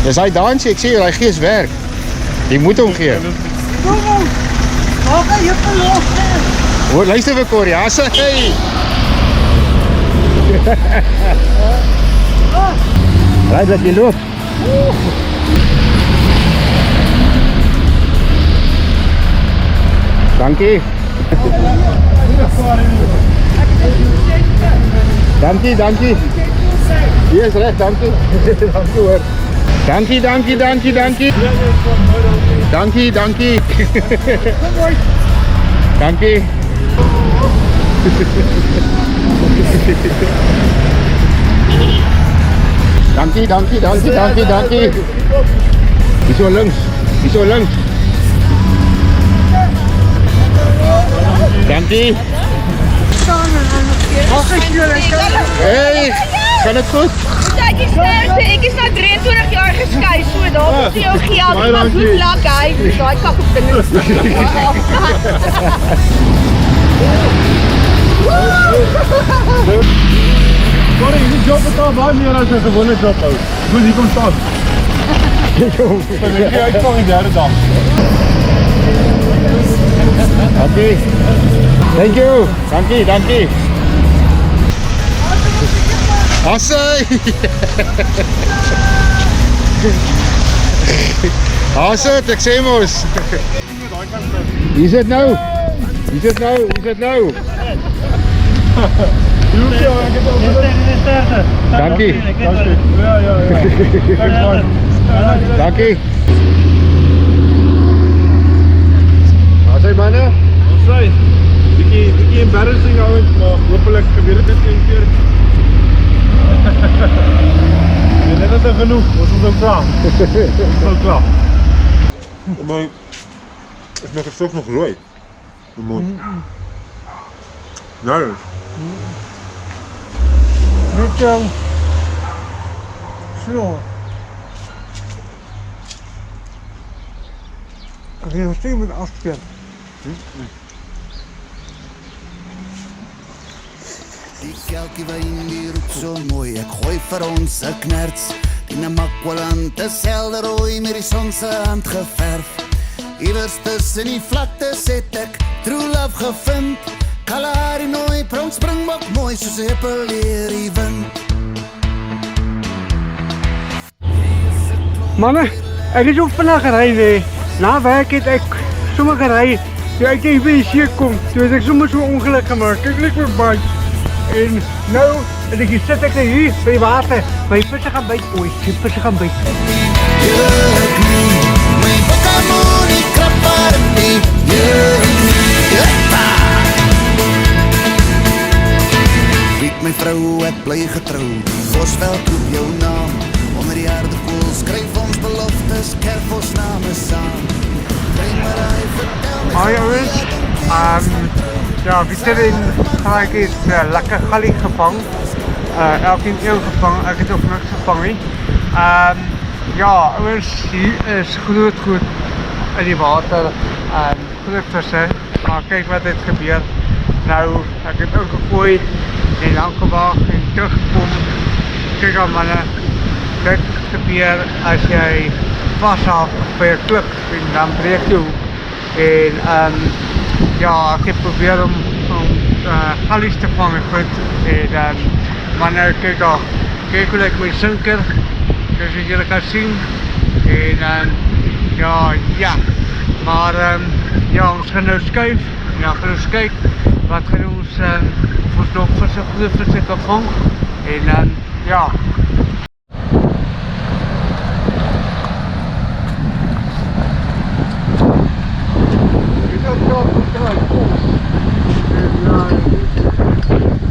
Dis hy dansie, ek sê jy, hy gees werk. Jy moet hom gee. Maak jy verlof. Hoor, luister vir Corrie, hasse, hey! Right, dat jy loop. Dankie. Dankie. Hier is recht, dankie. Dankie hoor. Dankie. Dankie. Dankie. Dankie. Hierso links. Dankie. Hey, gaan het goed? Ek is nou 23 jaar geskei, so daar is jou geld, maar goed lak hy, daai kak op dinges. Sorry, die job betaal baie meer as 'n gewone job hou. Goed, hier kom staan. Ek uitval die derde dag. Dankie. Thank you. Dankie. Hasse! Hasse, ek sê mos. Hier is dit nou. Dankie. Dankie. Hasse manne. Ons bietjie embarrassing ouens, maar hopelik gebeur dit net een keer. En dit is genoeg, ons is ook klaar. Maar is my gestok nog rooi? Mooi. Nou. Net slow. Ek wil steeds met afspeel. Die kelkie wyn die roep so mooi, ek gooi vir ons 'n knerts. Die namakwaland is helder rooi met die son se hand geverf. Iewers tussen die vlaktes het ek true love gevind. Kalahari nooi, prong springbok mooi soos 'n hippeleer die wind. Manne, ek is op vandag gery nee. Na werk het ek sommer gery. Toe ek hier by die kom, toe het ek sommer so ongeluk gemaak. Ek lig my baie. En nou, en ek sit ek hier by die water. My visse gaan byt, die visse gaan byt. My bakamonie krapper nie, Weet my vrou, ek bly getrou. Bosveld roep jou naam. Onder die aardekoel skryf ons beloftes, kerf ons name saam. Bring maar hy, vertel my. Hi ouens, ja, Pieter en Gelijk is lekker galie gevang. Elkeen een gevang, ek het ook niks gevang nie. Ja, ouens, hier is groot in die water. Groot visse, maar kyk wat het gebeur. Nou, ek het ook gegooi en aangewaag en teruggekom. Kyk al manne, dit gebeur as jy vashou by 'n klip en dan breek jy hoek. En ja, ek het probeer om gallies te vangen goed. En maar nou kyk hoe ek my sinker, dus wat julle kan sien. En ja, maar ja, ons gaan nou skuif en dan gaan ons kyk wat gaan ons of ons nog goeie visse kan vang. En ja.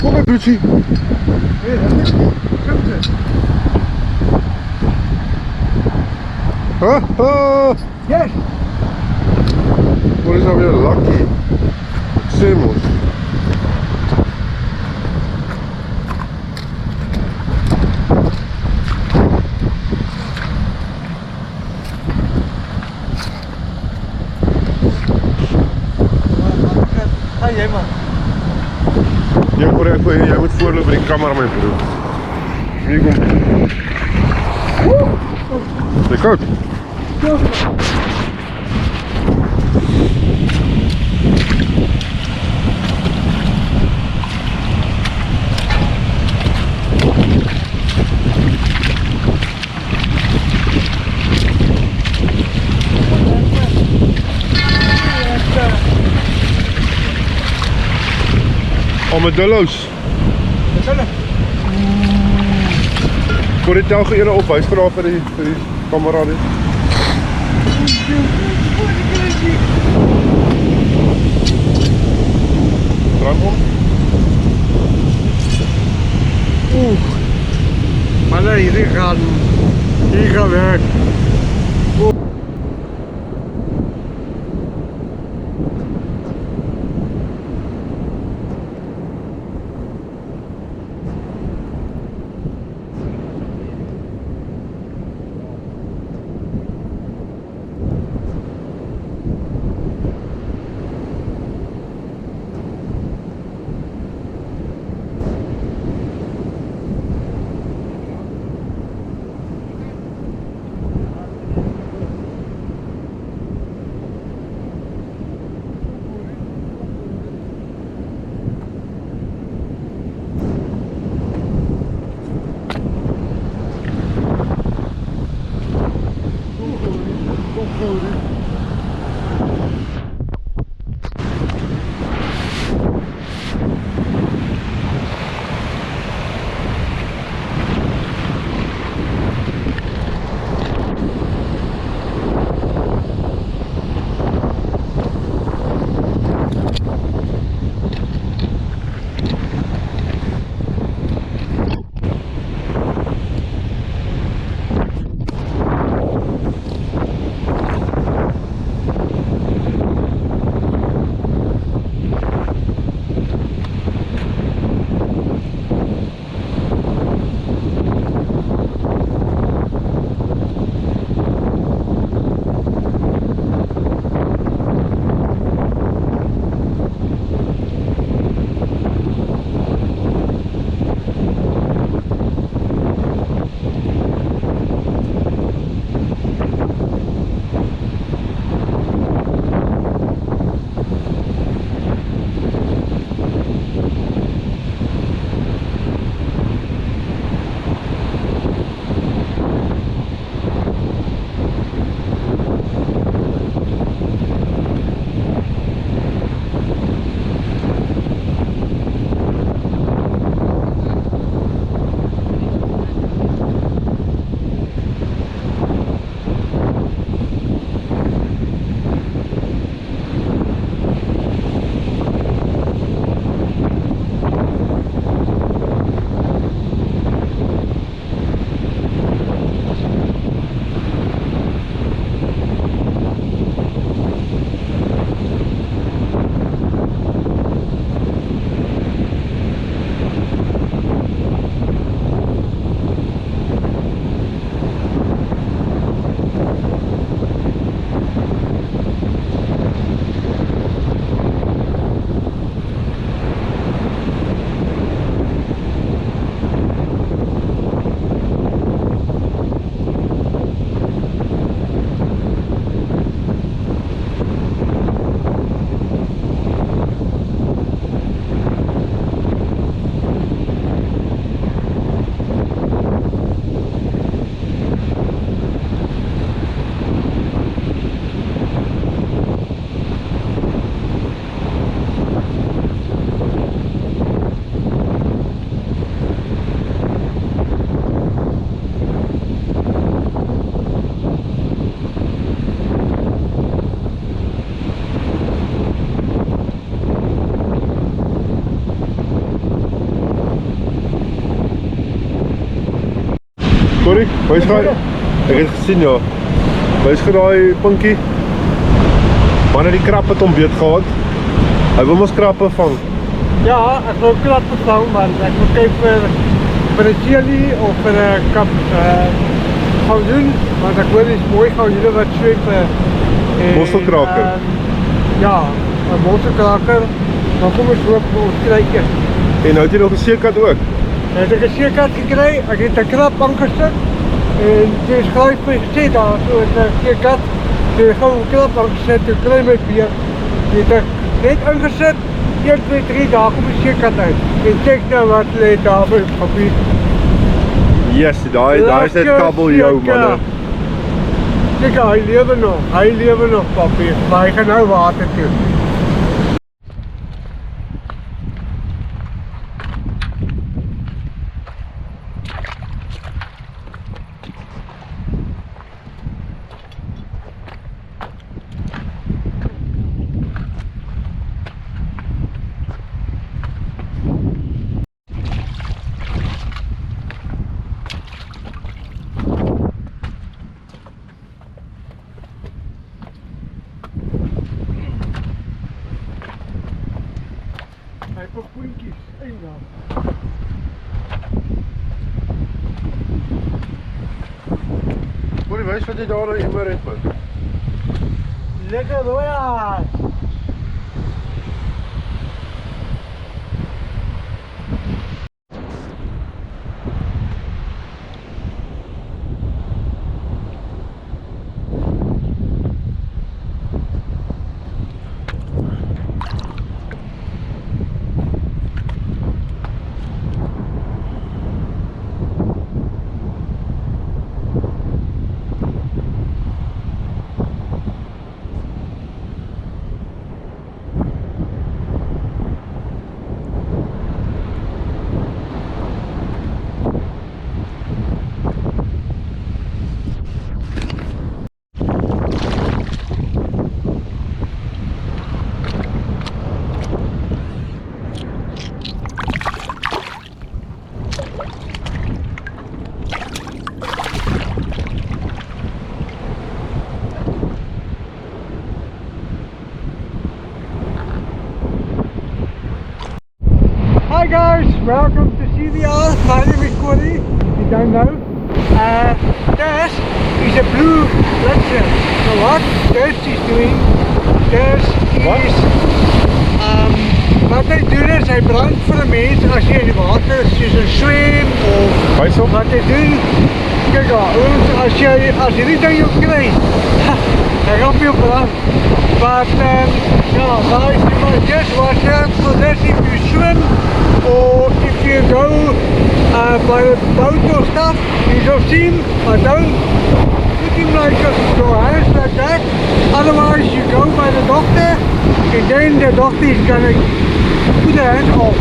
Kom maar, Brucie. Yes! Wat is nou weer lucky? Semos. Ga jij man. Jy moet voorloop by die kamera my broer. Hier kom. They koud. Armadillo's. Voor dit jou geëerde opwijs vanaf vir die kamerade. Drank om. Maar nee, hier gaan werk. Corrie, waar is hij? Ik heb het gezien, ja. Waar is hij, Punky? Wanneer die krap het ontbeet gehad? Hij wil ons krappen vangen. Ja, ik wil klappen vangen, maar ik moet even voor de chili of voor de kap gaan doen. Want ik wil iets mooi gaan doen wat zwepen. Mosselkraker. Ja, een mosselkraker. Dan kom ik op ons kijken. En had je nog een sierkat ook? Ik heb een sierkat gekregen, ik heb een krap aangestuk. En het is gelijk gezet daar, so ek het die gewoon knap aangeset, een klein beetje weer. Die het net ingeset, 1, 2, 3 dae kom die seerkat uit. En kyk nou wat lê daar op papier. Yes, daar is net kabeljou man. Kijk, hij lewe nog papier, maar hy gaan nou water toe. Hy het ook poentjies, eendag. Hoor jy wys wat jy daar in immer het man. Lekker royaas! Hi guys, welcome to CVR. My name is Corey. You don't know. This is a blue lecture. So what this is doing, this is wat hy doen is hy brand vir 'n mens as jy in die water is, soos 'n swem of Wys op. wat hy doen. Kyk daar, as jy die ding jou kry, hy gaan jou brand. But yeah, guys, you must just watch out for this if you swim or if you go by a boat or stuff. You shall see him, but don't put him like your hands like that. Otherwise, you go by the doctor, and then the doctor is gonna put the hand off.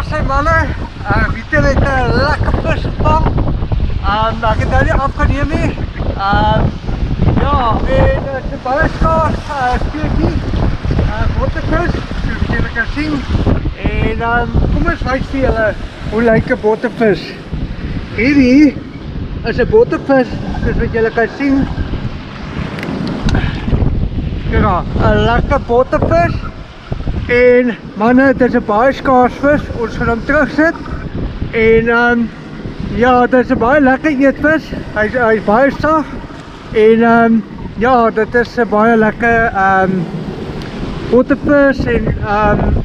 Sy manne, Pieter het 'n lekker vis gevang. Ek het nou nie afgeneem nie. Ja, en dit is 'n baie skaars speletjie. Bottevis, soos julle kan sien. En kom ons wys vir julle hoe lyk 'n bottevis. Hierdie is 'n bottevis, soos wat julle kan sien. Kyk daar, 'n lekker bottevis. En manne, dit is 'n baie skaars vis. Ons gaan hom terugsit. En ja, dit is 'n baie lekker eetvis. Hy's baie sag. En ja, dit is 'n baie lekker bottevis. En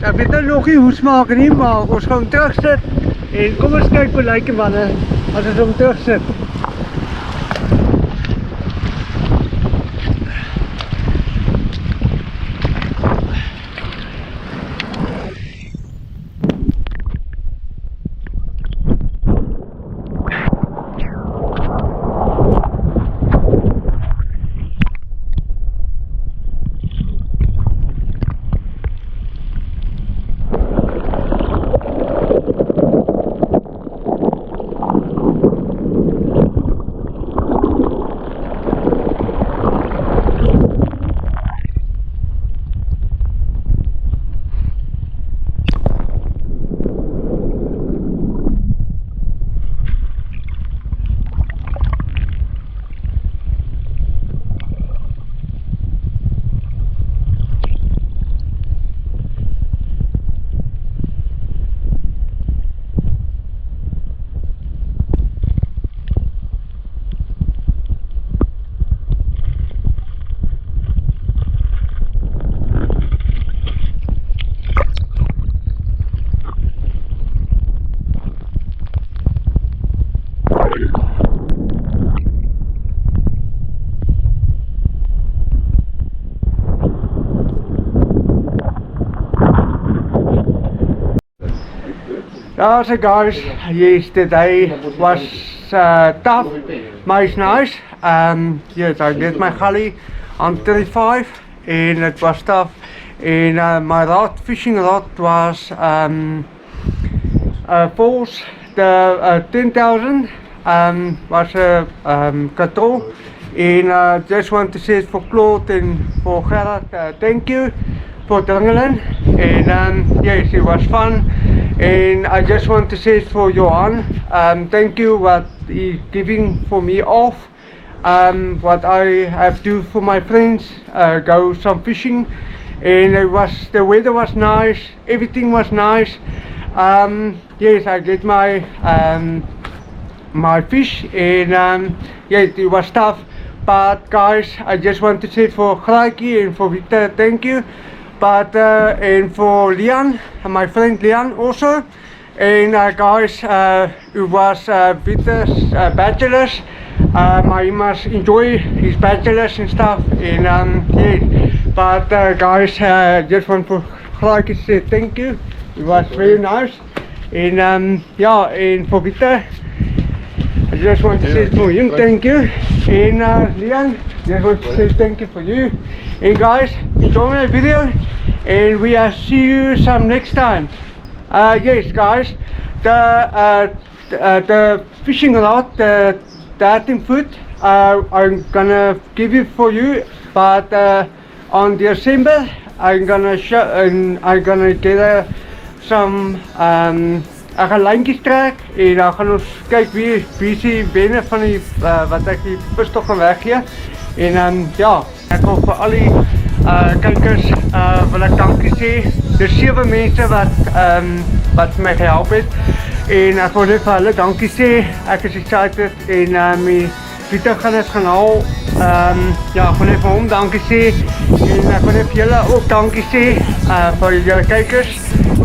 ek weet nou nog nie hoe smaak nie, maar ons gaan hom terugsit. En kom ons kyk hoe lyk die manne as ons hom terugsit. So guys, yesterday was tough, but it's nice. Yes, I did my gully on 35 and it was tough. And my rod, fishing rod was false. The 10,000 was a control. And I just want to say for Claude and for Gerard, thank you for Dringelen. And yes, it was fun. And I just want to say for Johan, thank you what he's giving for me off. What I have to do for my friends, go some fishing. And the weather was nice, everything was nice. Yes, I get my my fish and yes, it was tough. But guys, I just want to say for Graiki and for Victor, thank you. But and for Leon, my friend Leon also. And guys, it was Victor's bachelor's. He must enjoy his bachelor's and stuff. And yes, but guys, just want for Graiki to say thank you. It was very nice. And yeah, and for Victor, I just want to say for him thank you. And Leon, just want to say thank you for you. And guys, enjoy my video and we will see you some next time. Yes guys, the fishing rod, the 13 foot, I'm gonna give it for you, but on December I'm gonna show and I'm gonna get some ek gaan lijntjies trek en dan gaan ons kyk wie is die wenner van die wat ek die pistol gaan weggee. En ja, ek wil vir al die kykers wil ek dankie sê. Dis 7 mense wat my gehelp het en ek wil net vir hulle dankie sê. Ek is excited en Pieter gaan het gaan haal. Ja, ek wil net vir hom dankie sê en ek wil net vir julle ook dankie sê vir julle kykers.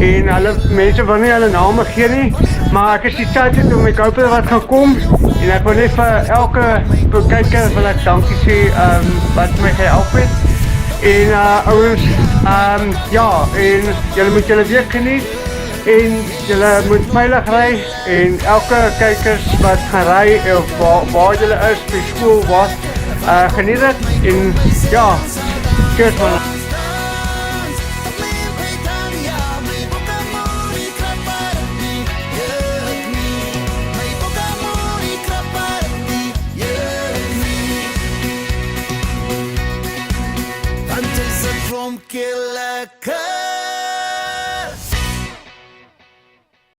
En alle mense wil nie hulle name gee nie, maar ek is excited om my koper wat gaan kom en ek wil net vir elke kyker wil ek dankie sê wat my gehelp het. En ouens, ja, en julle moet julle week geniet en julle moet veilig ry en elke kykers wat gaan ry of waar julle is, by skool, wat, geniet het en ja, cheers man. Que lekker